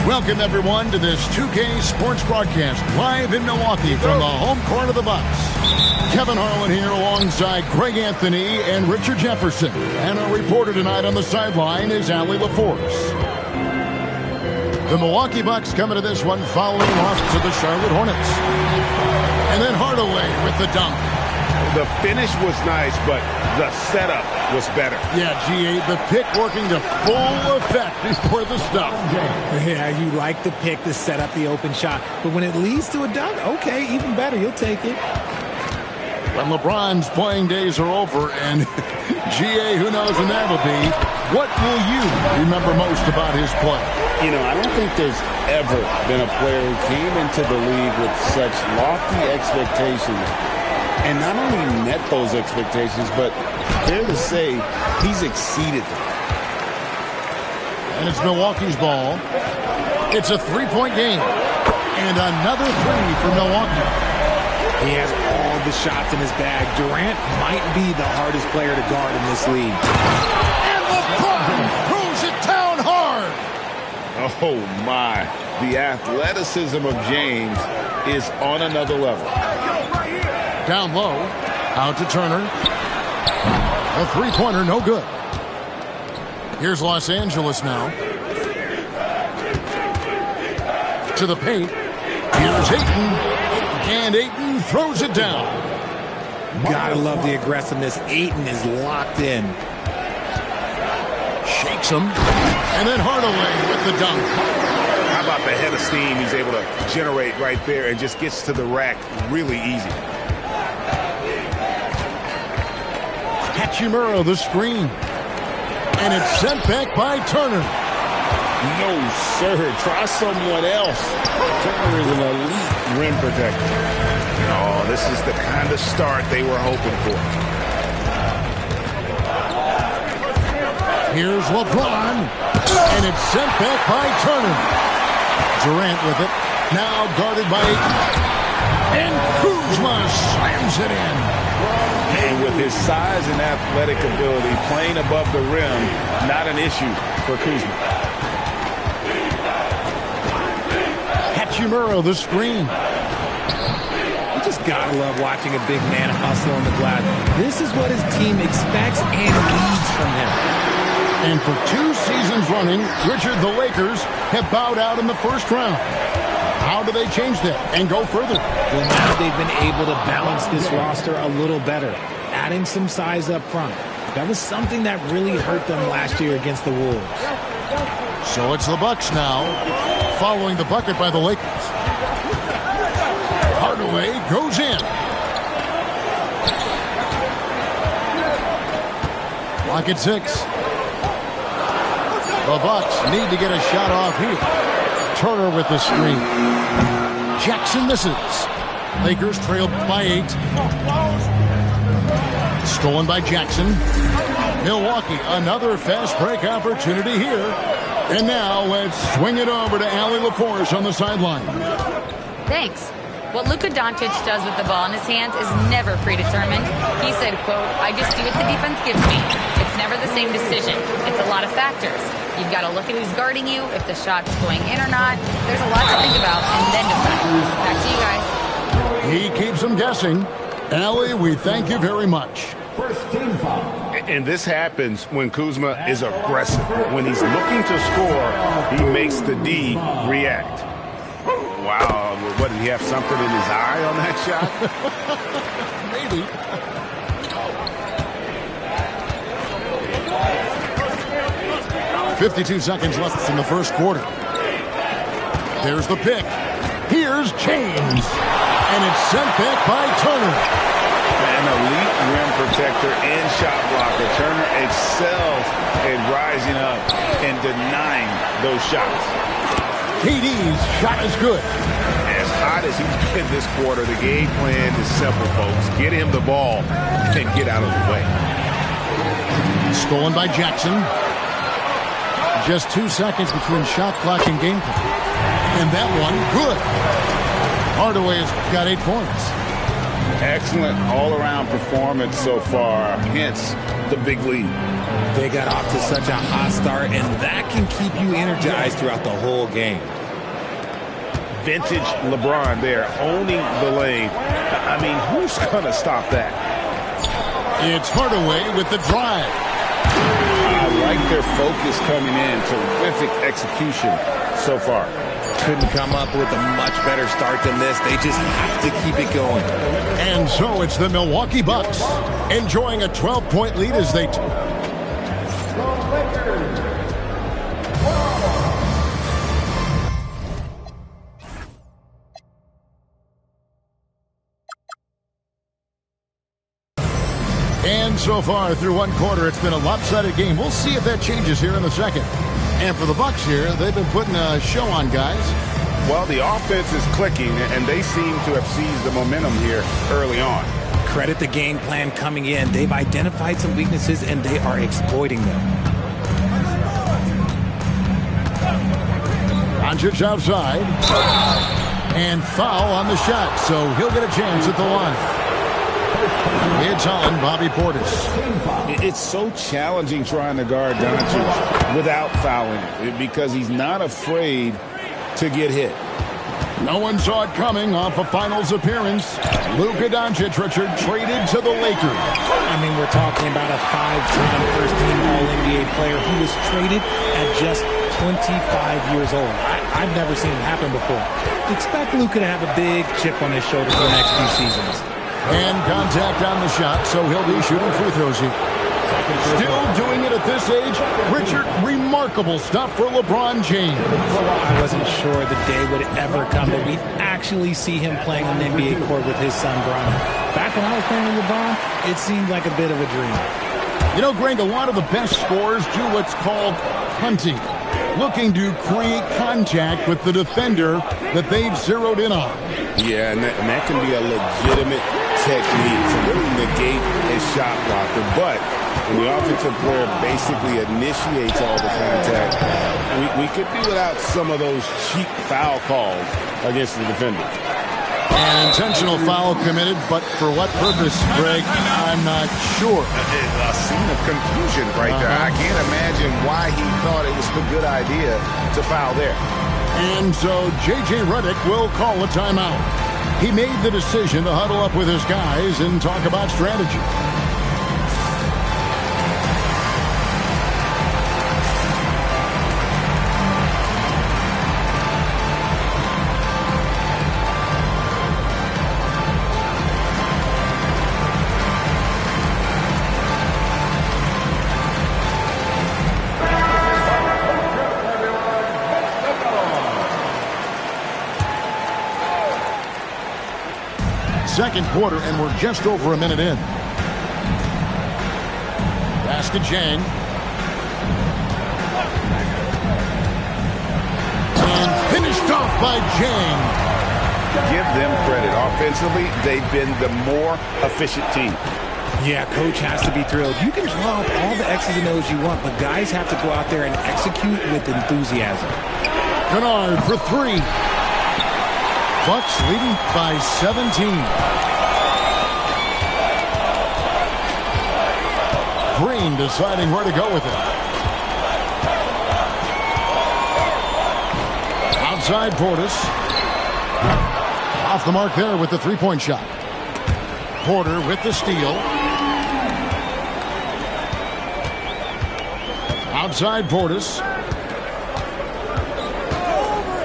Welcome, everyone, to this 2K Sports broadcast live in Milwaukee from the home court of the Bucks. Kevin Harlan here alongside Greg Anthony and Richard Jefferson. And our reporter tonight on the sideline is Allie LaForce. The Milwaukee Bucks coming to this one following loss to the Charlotte Hornets. And then Hardaway with the dunk. The finish was nice, but the setup was better. Yeah, G8, the pick working to full effect before the stuff. Yeah, you like the pick to set up the open shot. But when it leads to a dunk, okay, even better. You'll take it. When LeBron's playing days are over, and GA, who knows when that'll be, what will you remember most about his play? You know, I don't think there's ever been a player who came into the league with such lofty expectations and not only met those expectations, but fair to say, he's exceeded them. And it's Milwaukee's ball. It's a three-point game. And another three for Milwaukee. He has all the shots in his bag. Durant might be the hardest player to guard in this league. And LeBron throws it down hard. Oh, my. The athleticism of James is on another level. Down low, out to Turner. A three-pointer, no good. Here's Los Angeles now. To the paint. Here's Ayton. And Ayton throws it down. Gotta love the aggressiveness. Ayton is locked in. Shakes him. And then Hardaway with the dunk. How about the head of steam he's able to generate right there and just gets to the rack really easy. Hachimura the screen. And it's sent back by Turner. No, sir. Try someone else. Turner is an elite rim protector. Oh, this is the kind of start they were hoping for. Here's LeBron. And it's sent back by Turner. Durant with it. Now guarded by Ayton. And Kuzma slams it in. And with his size and athletic ability, playing above the rim, not an issue for Kuzma. Hachimura the screen. You just gotta love watching a big man hustle on the glass. This is what his team expects and needs from him. And for 2 seasons running, Richard, the Lakers have bowed out in the first round. How do they change that and go further? Well, now they've been able to balance this roster a little better, adding some size up front. That was something that really hurt them last year against the Wolves. So it's the Bucks now, following the bucket by the Lakers. Hardaway goes in. Clock at 6. The Bucks need to get a shot off here. Turner with the screen. Jackson misses. Lakers trail by 8. Stolen by Jackson. Milwaukee, another fast break opportunity here. And now let's swing it over to Allie LaForce on the sideline. Thanks. What Luka Doncic does with the ball in his hands is never predetermined. He said, quote, "I just see what the defense gives me. It's never the same decision. It's a lot of factors. You've got to look at who's guarding you, if the shot's going in or not. There's a lot to think about, and then decide." Back to you guys. He keeps them guessing. Allie, we thank you very much. First team foul. And this happens when Kuzma is aggressive. When he's looking to score, he makes the D react. Wow, what, did he have something in his eye on that shot? Maybe. .52 seconds left in the first quarter. There's the pick. Here's James. And it's sent back by Turner. An elite rim protector and shot blocker. Turner excels in rising up and denying those shots. KD's shot is good. As hot as he's been this quarter, the game plan is simple, folks. Get him the ball and get out of the way. Stolen by Jackson. Just 2 seconds between shot clock and game clock. And that one, good. Hardaway has got 8 points. Excellent all-around performance so far, hence the big lead. They got off to such a hot start, and that can keep you energized throughout the whole game. Vintage LeBron there, owning the lane. I mean, who's going to stop that? It's Hardaway with the drive. I like their focus coming in. Terrific execution so far. Couldn't come up with a much better start than this. They just have to keep it going. And so it's the Milwaukee Bucks enjoying a 12-point lead as they... And so far through one quarter, it's been a lopsided game. We'll see if that changes here in the second. And for the Bucks here, they've been putting a show on, guys. Well, the offense is clicking, and they seem to have seized the momentum here early on. Credit the game plan coming in. They've identified some weaknesses, and they are exploiting them. Doncic outside. And foul on the shot, so he'll get a chance at the line. It's on Bobby Portis. It's so challenging trying to guard Doncic without fouling it because he's not afraid to get hit. No one saw it coming off a finals appearance. Luka Doncic, Richard, traded to the Lakers. I mean, we're talking about a 5-time first-team All-NBA player who was traded at just 25 years old. I've never seen it happen before. Expect Luka to have a big chip on his shoulder for the next few seasons. And contact on the shot, so he'll be shooting free throws here. Still doing it at this age. Richard, remarkable stuff for LeBron James. I wasn't sure the day would ever come that we'd actually see him playing on an NBA court with his son, Brian. Back when I was playing with LeBron, it seemed like a bit of a dream. You know, Greg, a lot of the best scorers do what's called hunting, looking to create contact with the defender that they've zeroed in on. Yeah, and that can be a legitimate technique to really negate a shot blocker. But when the offensive player basically initiates all the contact, we could do without some of those cheap foul calls against the defender. An intentional foul committed, but for what purpose, Greg, I'm not sure. A scene of confusion right there. I can't imagine why he thought it was a good idea to foul there. And so J.J. Redick will call a timeout. He made the decision to huddle up with his guys and talk about strategy. Second quarter, and we're just over a minute in. Pass to Jang. And finished off by Jang. Give them credit. Offensively, they've been the more efficient team. Yeah, coach has to be thrilled. You can draw up all the X's and O's you want, but guys have to go out there and execute with enthusiasm. Kennard for three. Bucks leading by 17. Green deciding where to go with it. Outside Portis. Off the mark there with the three-point shot. Porter with the steal. Outside Portis.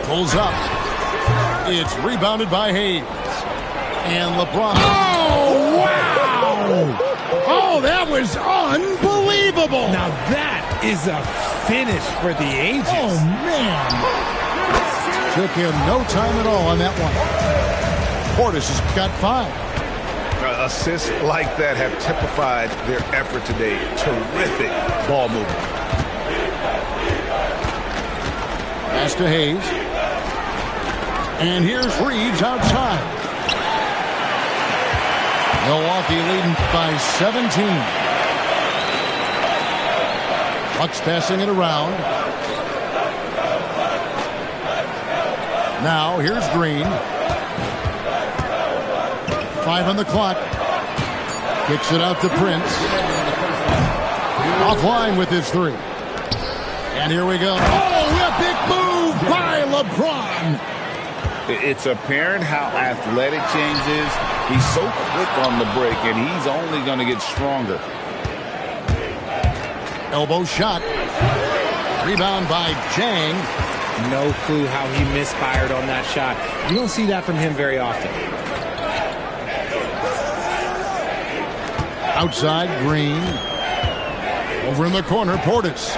Pulls up. It's rebounded by Hayes. And LeBron. Oh, wow! Oh, that was unbelievable! Now that is a finish for the ages. Oh, man. Took him no time at all on that one. Portis has got 5. Assists like that have typified their effort today. Terrific ball movement. Pass to Hayes. And here's Reeves outside. Milwaukee leading by 17. Bucks passing it around. Now here's Green. 5 on the clock. Kicks it out to Prince. Offline with his 3. And here we go. Oh, a big move by LeBron. It's apparent how athletic James is. He's so quick on the break, and he's only going to get stronger. Elbow shot. Rebound by Chang. No clue how he misfired on that shot. You don't see that from him very often. Outside, Green. Over in the corner, Portis.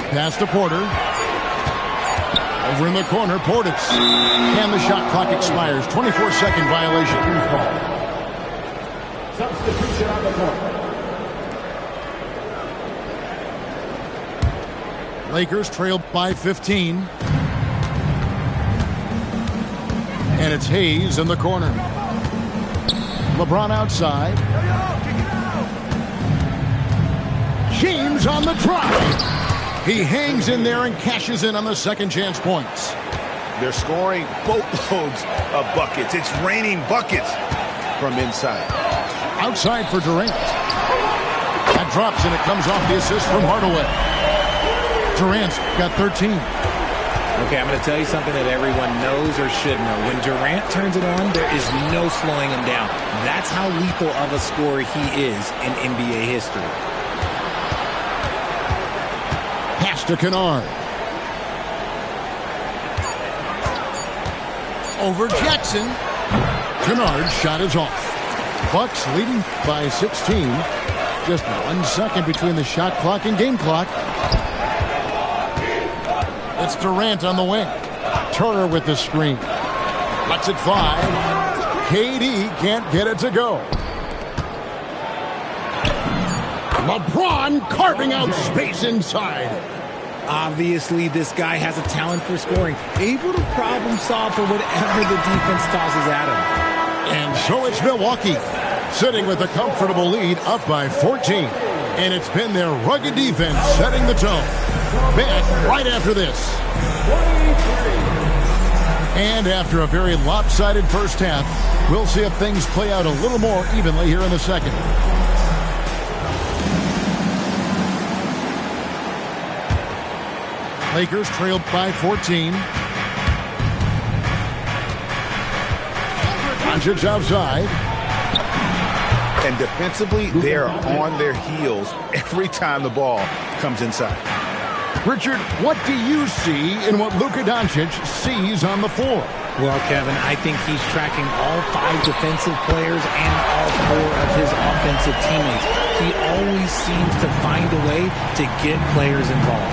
Pass to Porter. Over in the corner, Portis. And the shot clock expires. 24-second violation. Substitution on the court. Lakers trail by 15. And it's Hayes in the corner. LeBron outside. James on the drive. He hangs in there and cashes in on the second chance points. They're scoring boatloads of buckets. It's raining buckets from inside. Outside for Durant. That drops and it comes off the assist from Hardaway. Durant's got 13. Okay, I'm going to tell you something that everyone knows or should know. When Durant turns it on, there is no slowing him down. That's how lethal of a scorer he is in NBA history. Pass to Kennard. Over Jackson. Kennard's shot is off. Bucks leading by 16. Just 1 second between the shot clock and game clock. It's Durant on the wing. Turner with the screen. Lets it fly. KD can't get it to go. LeBron carving out space inside. Obviously, this guy has a talent for scoring. Able to problem solve for whatever the defense tosses at him. And so it's Milwaukee, sitting with a comfortable lead, up by 14. And it's been their rugged defense setting the tone. Back right after this. And after a very lopsided first half, we'll see if things play out a little more evenly here in the second. Lakers trailed by 14. Doncic outside. And defensively, they're on their heels every time the ball comes inside. Richard, what do you see in what Luka Doncic sees on the floor? Well, Kevin, I think he's tracking all 5 defensive players and all 4 of his offensive teammates. He always seems to find a way to get players involved.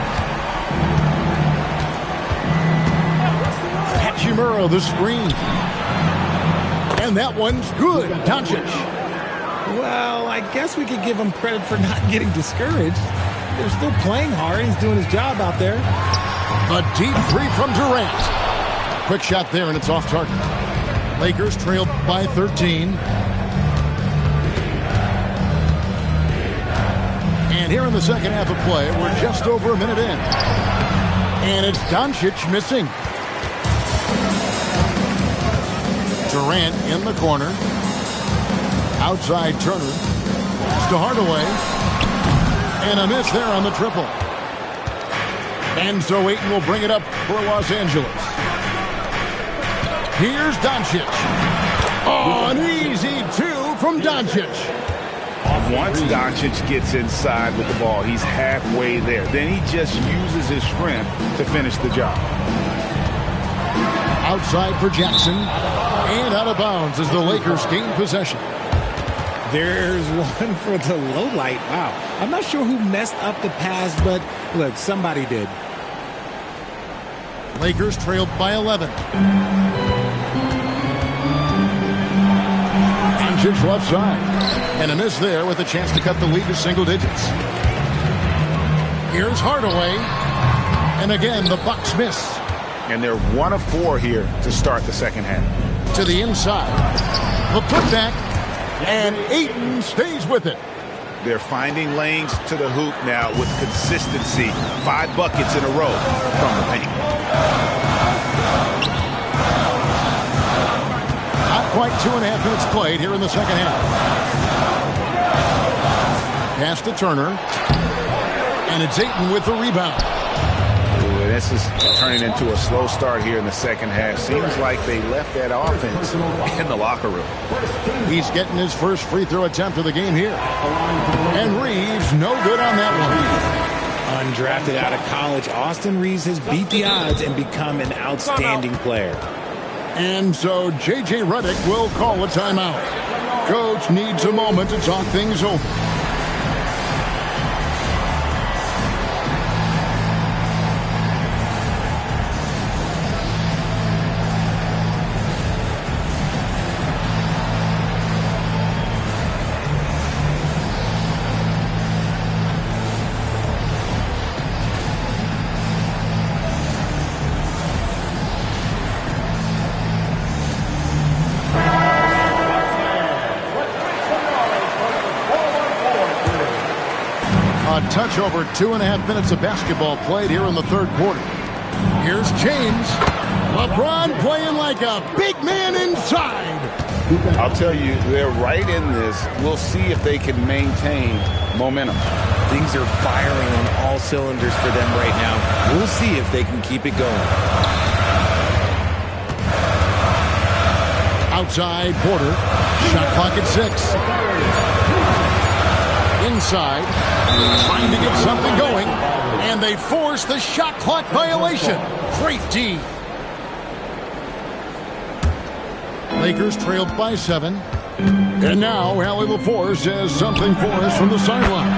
Hachimura, the screen. And that one's good. Doncic. Well, I guess we could give him credit for not getting discouraged. They're still playing hard. He's doing his job out there. A deep 3 from Durant. Quick shot there, and it's off target. Lakers trailed by 13. And here in the second half of play, we're just over a minute in. And it's Doncic missing. Durant in the corner. Outside Turner. Pass to Hardaway. And a miss there on the triple. And so Ayton will bring it up for Los Angeles. Here's Doncic. Oh, an easy 2 from Doncic. Once Doncic gets inside with the ball, he's halfway there. Then he just uses his strength to finish the job. Outside for Jackson. And out of bounds as the Lakers gain possession. There's one for the low light. Wow. I'm not sure who messed up the pass, but look, somebody did. Lakers trailed by 11. Doncic left side. And a miss there with a chance to cut the lead to single digits. Here's Hardaway. And again, the Bucks miss. And they're 1 of 4 here to start the second half. To the inside. The putback. And Ayton stays with it. They're finding lanes to the hoop now with consistency. 5 buckets in a row from the paint. quite 2.5 minutes played here in the second half. Pass to Turner. And it's Ayton with the rebound. Ooh, this is turning into a slow start here in the second half. Seems like they left that offense in the locker room. He's getting his first free throw attempt of the game here. And Reeves, no good on that one. Undrafted out of college, Austin Reeves has beat the odds and become an outstanding player. And so J.J. Redick will call a timeout. Coach needs a moment to talk things over. Touch over 2.5 minutes of basketball played here in the third quarter. Here's James. LeBron playing like a big man inside. I'll tell you, they're right in this. We'll see if they can maintain momentum. Things are firing on all cylinders for them right now. We'll see if they can keep it going. Outside, Porter. Shot clock at 6. Inside, trying to get something going, and they force the shot clock violation. Great D. Lakers trailed by 7. And now Allie LaForce says something for us from the sideline.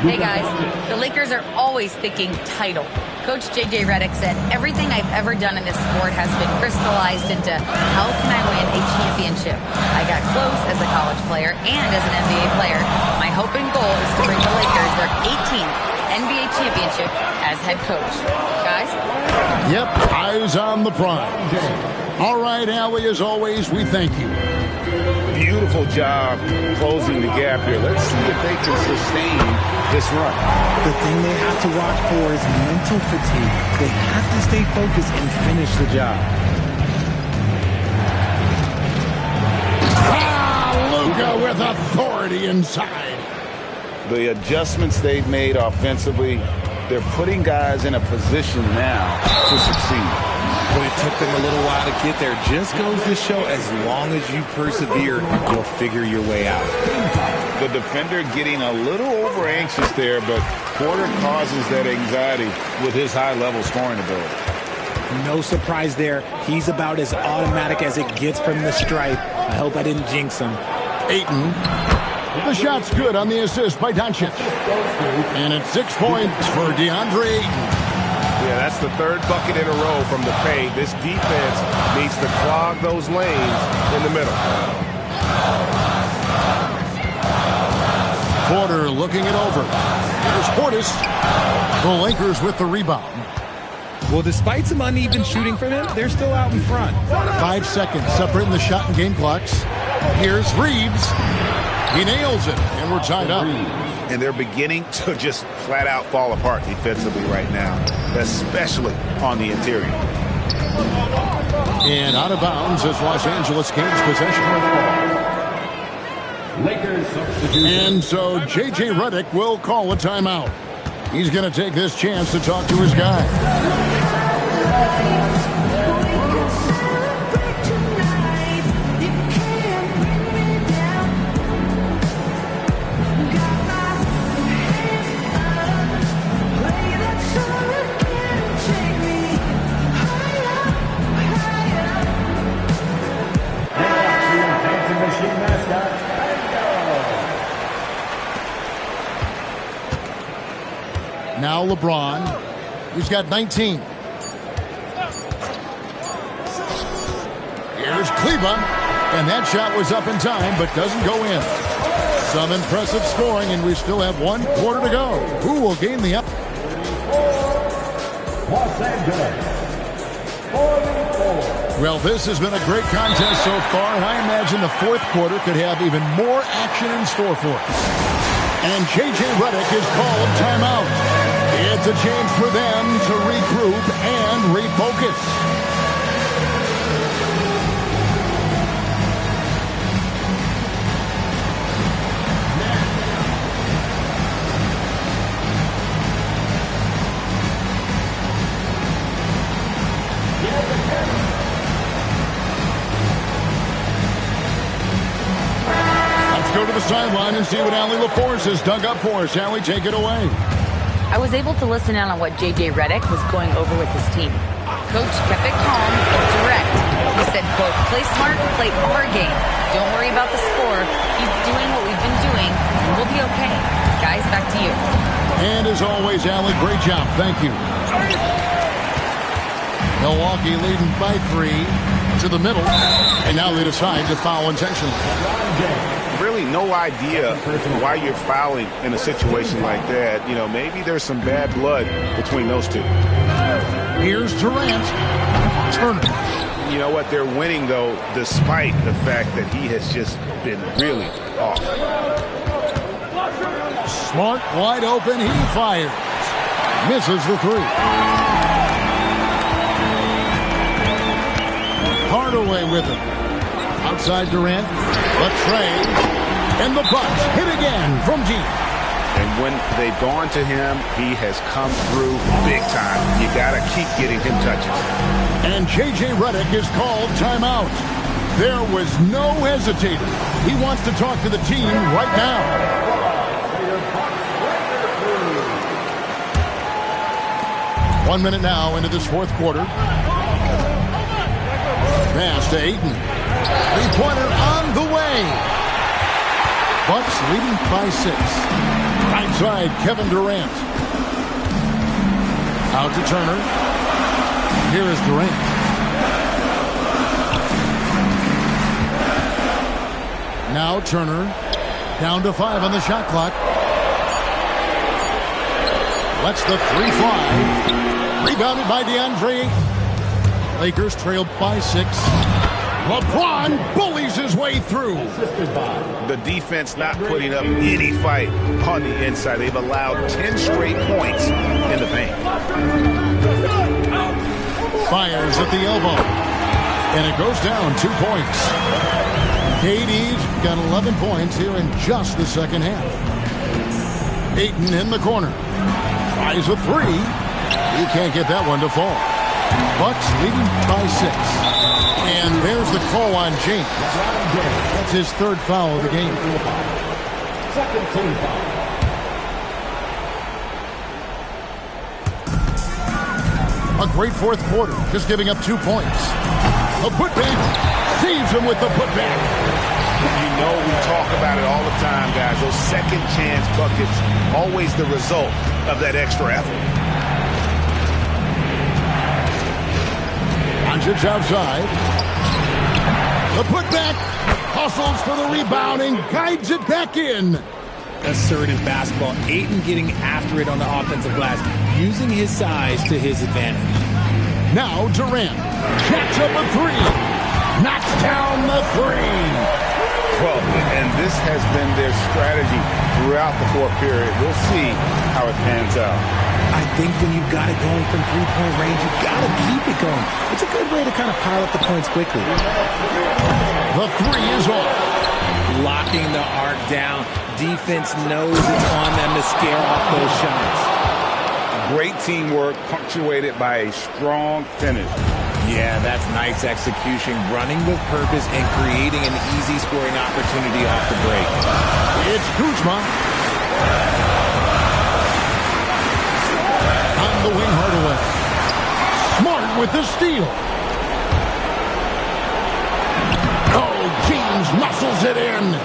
Hey guys, the Lakers are always thinking title. Coach J.J. Redick said, everything I've ever done in this sport has been crystallized into how can I win a championship. I got close as a college player and as an NBA player. My hope and goal is to bring the Lakers their 18th NBA championship as head coach. Guys? Yep, eyes on the prize. All right, Allie, as always, we thank you. Beautiful job closing the gap here. Let's see if they can sustain this run. The thing they have to watch for is mental fatigue. They have to stay focused and finish the job. Luka with authority inside. The adjustments they've made offensively, they're putting guys in a position now to succeed. But it took them a little while to get there. Just goes to show as long as you persevere, you'll figure your way out. The defender getting a little over anxious there, but Porter causes that anxiety with his high-level scoring ability. No surprise there. He's about as automatic as it gets from the stripe. I hope I didn't jinx him. Ayton. The shot's good on the assist by Doncic. And it's 6 points for DeAndre Ayton. Yeah, that's the third bucket in a row from the paint. This defense needs to clog those lanes in the middle. Porter looking it over. Here's Portis. The Lakers with the rebound. Well, despite some uneven shooting from him, they're still out in front. 5 seconds separating the shot and game clocks. Here's Reeves. He nails it, and we're tied up. And they're beginning to just flat out fall apart defensively right now, especially on the interior. And out of bounds as Los Angeles gains possession. And so J.J. Redick will call a timeout. He's going to take this chance to talk to his guy. Now LeBron, he's got 19. Here's Kleba, and that shot was up in time, but doesn't go in. Some impressive scoring, and we still have 1 quarter to go. Who will gain the up? Los Angeles. Well, this has been a great contest so far, and I imagine the fourth quarter could have even more action in store for us. And J.J. Redick is called timeout. It's a chance for them to regroup and refocus. go to the sideline and see what Allie LaForce has dug up for us. Allie, take it away. I was able to listen in on what J.J. Redick was going over with his team. Coach kept it calm and direct. He said, quote, play smart, play our game. Don't worry about the score. Keep doing what we've been doing, and we'll be okay. Guys, back to you. And as always, Allie, great job. Thank you. Milwaukee leading by 3 to the middle. And now they decide to foul intentionally. Really no idea why you're fouling in a situation like that. You know, maybe there's some bad blood between those two. Here's Durant. Turner. You know what? They're winning, though, despite the fact that he has just been really off. Smart, wide open. He fires. Misses the 3. Hardaway with him. Outside Durant. The trade. And the Bucks hit again from deep. And when they've gone to him, he has come through big time. You got to keep getting him touches. And J.J. Redick is called timeout. There was no hesitating. He wants to talk to the team right now. One minute now into this fourth quarter. Pass to Ayton. Three-pointer on the way. Bucks leading by 6. Outside, Kevin Durant. Out to Turner. Here is Durant. Now Turner. Down to 5 on the shot clock. Lets the 3 fly. Rebounded by DeAndre. Lakers trailed by 6. LeBron bullies his way through. The defense not putting up any fight on the inside. They've allowed 10 straight points in the paint. Fires at the elbow. And it goes down 2 points. KD's got 11 points here in just the second half. Ayton in the corner. Tries a 3. He can't get that one to fall. Bucks leading by 6. And there's the call on James. That's his 3rd foul of the game. Second team foul. A great fourth quarter, just giving up 2 points. A putback. Saves him with the putback. You know we talk about it all the time, guys. Those second chance buckets, always the result of that extra effort. Doncic outside. The putback. Hustles for the rebound and guides it back in. Assertive basketball. Ayton getting after it on the offensive glass, using his size to his advantage. Now Durant. Jacks up a 3. Knocks down the 3. Well, and this has been their strategy throughout the fourth period. We'll see how it pans out. I think when you've got it going from three-point range, you've got to keep it going. It's a good way to kind of pile up the points quickly. The 3 is off. Locking the arc down. Defense knows it's on them to scare off those shots. Great teamwork punctuated by a strong finish. Yeah, that's nice execution, running with purpose and creating an easy scoring opportunity off the break. It's Kuzma. On the wing, Hardaway. Smart with the steal. Oh, James muscles it in.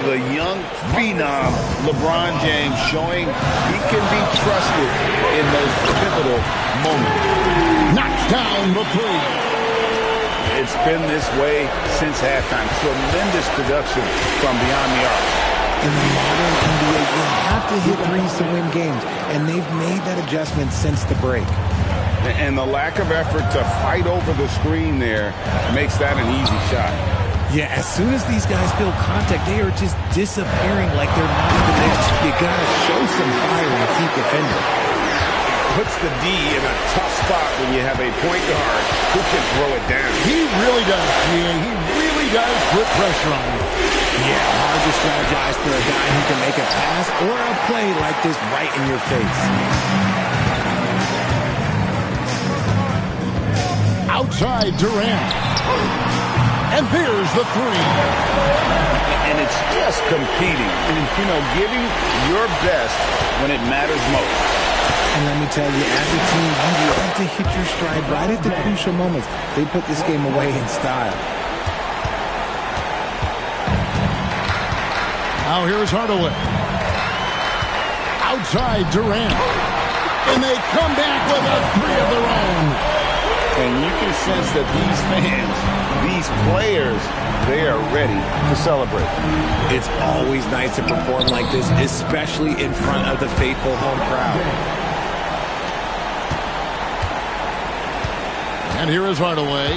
The young phenom, LeBron James, showing he can be trusted in those pivotal moments. Knocks down the 3. It's been this way since halftime. Tremendous production from beyond the arc. In the modern NBA, you have to hit threes to win games, and they've made that adjustment since the break. And the lack of effort to fight over the screen there makes that an easy shot. Yeah, as soon as these guys feel contact, they are just disappearing like they're not even there. You gotta show some fire and keep defending. Puts the D in a tough spot when you have a point guard who can throw it down. He really does, GA. He really does put pressure on him. Yeah, hard to strategize for a guy who can make a pass or a play like this right in your face. Outside Durant. And there's the 3. And it's just just competing and, giving your best when it matters most. And let me tell you, as a team, you love to hit your stride right at the crucial moments. They put this game away in style. Now here's Hardaway. Outside Durant. And they come back with a three of their own. And you can sense that these fans, these players, they are ready to celebrate. It's always nice to perform like this, especially in front of the faithful home crowd. And here is Hardaway.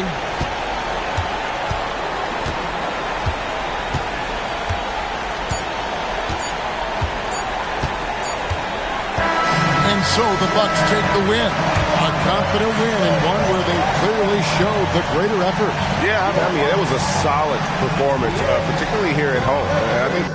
And so the Bucks take the win. A confident win and one where they clearly showed the greater effort. Yeah, I mean, it was a solid performance, particularly here at home. I think